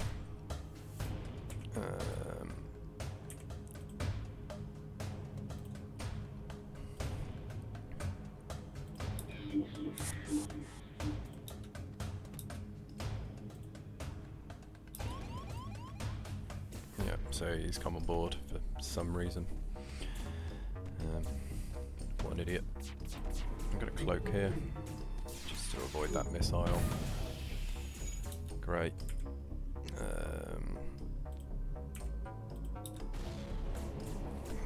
Yeah, so he's come on board for some reason. What an idiot. I'm going to cloak here, just to avoid that missile. Great.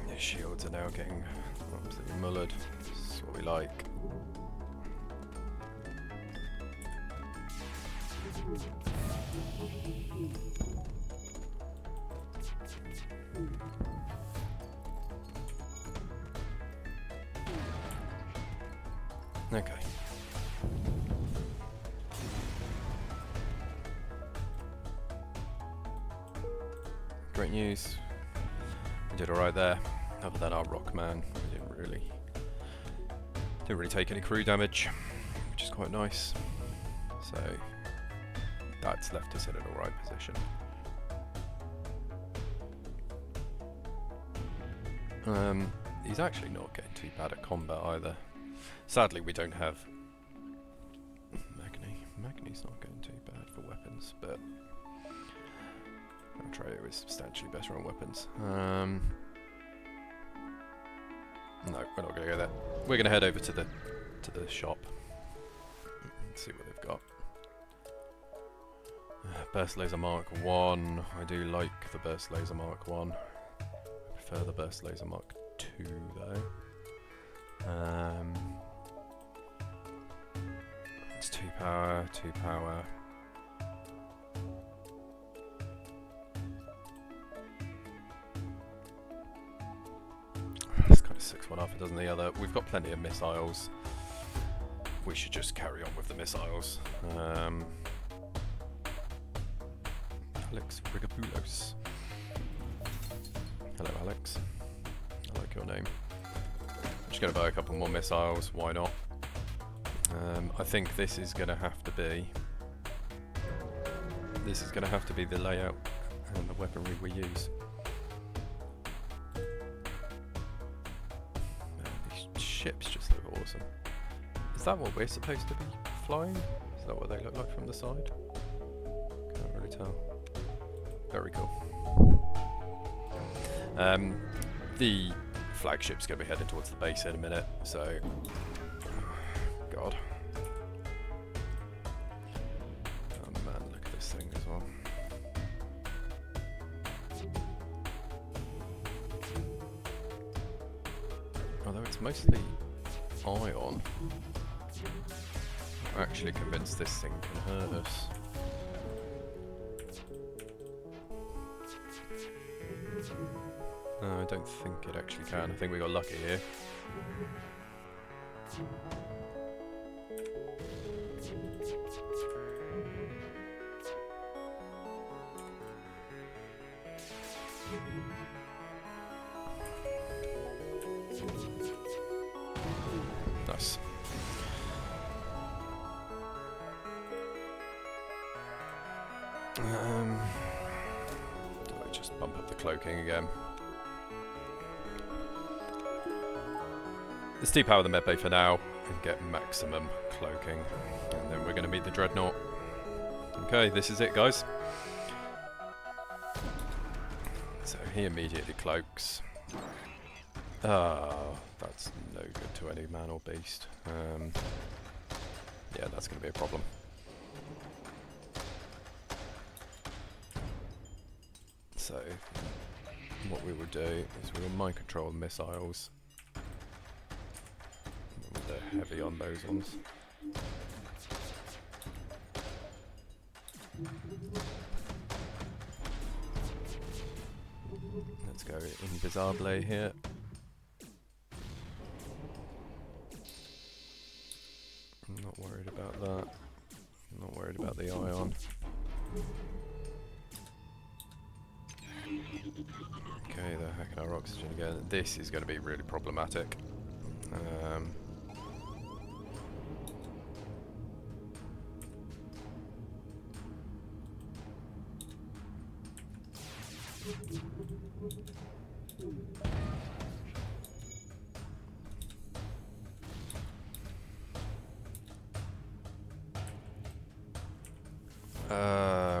The shields are now getting absolutely mullered. This is what we like. Okay. Great news. We did alright there. Other than our Rockman, we didn't really take any crew damage, which is quite nice. So that's left us in an alright position. He's actually not getting too bad at combat either. Sadly, we don't have Magni. Magni's not getting too bad for weapons, but Treo is substantially better on weapons. No, we're not going to go there. We're going to head over to the shop and see what they've got. Burst Laser Mark 1. I do like the Burst Laser Mark 1. I prefer the Burst Laser Mark 2 though. It's 2 power, 2 power. It's kind of 6-1 after, doesn't the other? We've got plenty of missiles. We should just carry on with the missiles. Alex Rigopoulos. Hello, Alex. I like your name. I'm just going to buy a couple more missiles. Why not? I think this is going to have to be. This is going to have to be the layout and the weaponry we use. These ships just look awesome. Is that what we're supposed to be flying? Is that what they look like from the side? Can't really tell. Very cool. The flagship's going to be heading towards the base in a minute, so... God. Oh man, look at this thing as well. Although it's mostly ion, I'm actually convinced this thing can hurt us. No, I don't think it actually can. I think we got lucky here. Nice. Do I just bump up the cloaking again? Let's depower the medbay for now and get maximum cloaking, and then we're going to meet the dreadnought. Okay, this is it, guys. So he immediately cloaks. That's no good to any man or beast. Yeah, that's going to be a problem. So what we will do is we will mind control missiles. They're heavy on those ones. Let's go invisible here. I'm not worried about that. I'm not worried about the ion. Okay, they're hacking our oxygen again. This is going to be really problematic.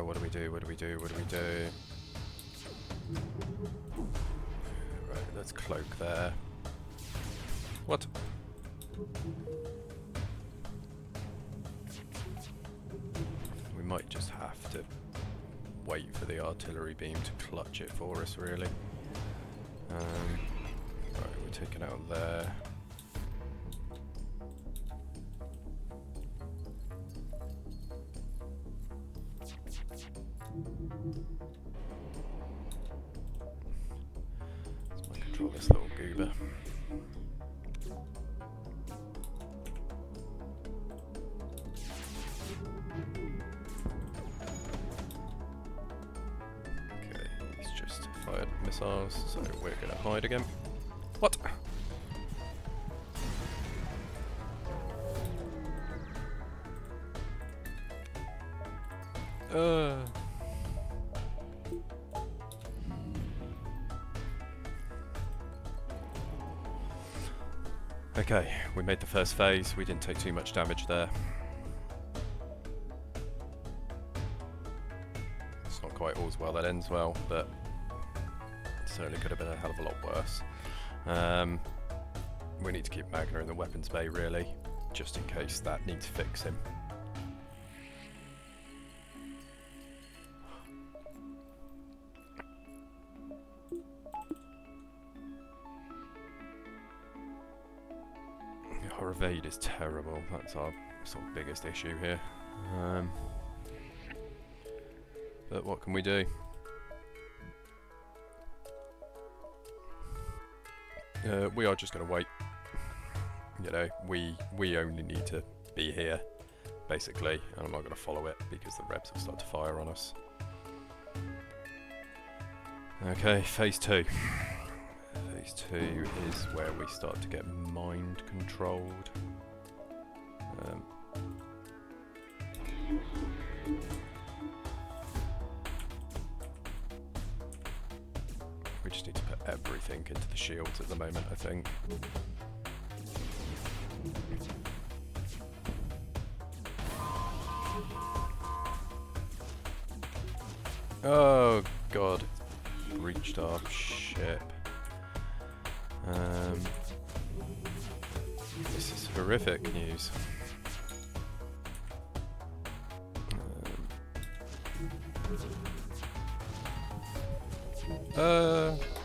What do we do? What do we do? What do we do? Right, let's cloak there. What? might just have to wait for the artillery beam to clutch it for us, really. Right, we're taking out there. Let's control this little goober. Okay, he's just fired missiles, so we're going to hide again. What? Okay, we made the first phase. We didn't take too much damage there. It's not quite all's well that ends well, but it certainly could have been a hell of a lot worse. We need to keep Magna in the weapons bay, really, just in case that needs fixing. Our evade is terrible. That's our sort of biggest issue here. But what can we do? We are just going to wait. You know, we only need to be here, basically, and I'm not going to follow it because the Rebs have started to fire on us. Okay, phase 2. Phase 2 is where we start to get mind controlled. We just need to put everything into the shields at the moment, I think. Oh god, breached our ship. This is horrific news.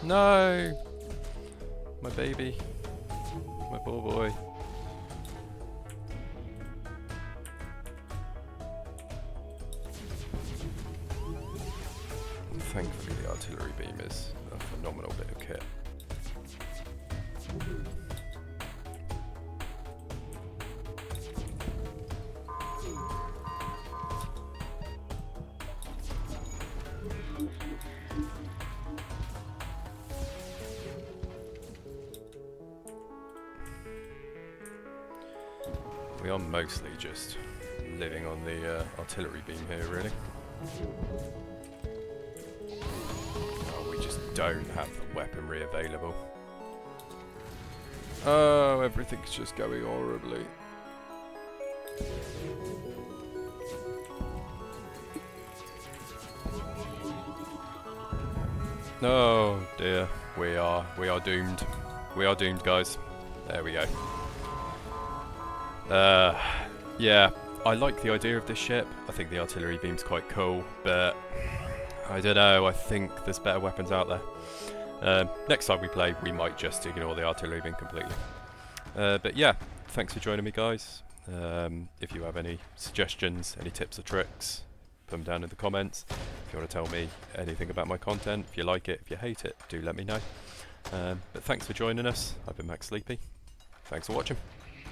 No! My baby. My poor boy. Thankfully the artillery beam is a phenomenal bit of kit. We are mostly just living on the artillery beam here, really. Oh, we just don't have the weaponry available. Oh, everything's just going horribly. Oh dear, we are doomed. We are doomed, guys. There we go. Yeah, I like the idea of this ship. I think the artillery beam's quite cool, but I don't know, I think there's better weapons out there. Next time we play, we might just ignore the artillery beam completely. But yeah, thanks for joining me, guys. If you have any suggestions, any tips or tricks, put them down in the comments. If you want to tell me anything about my content, if you like it, if you hate it, do let me know. But thanks for joining us. I've been Max Sleepy. Thanks for watching.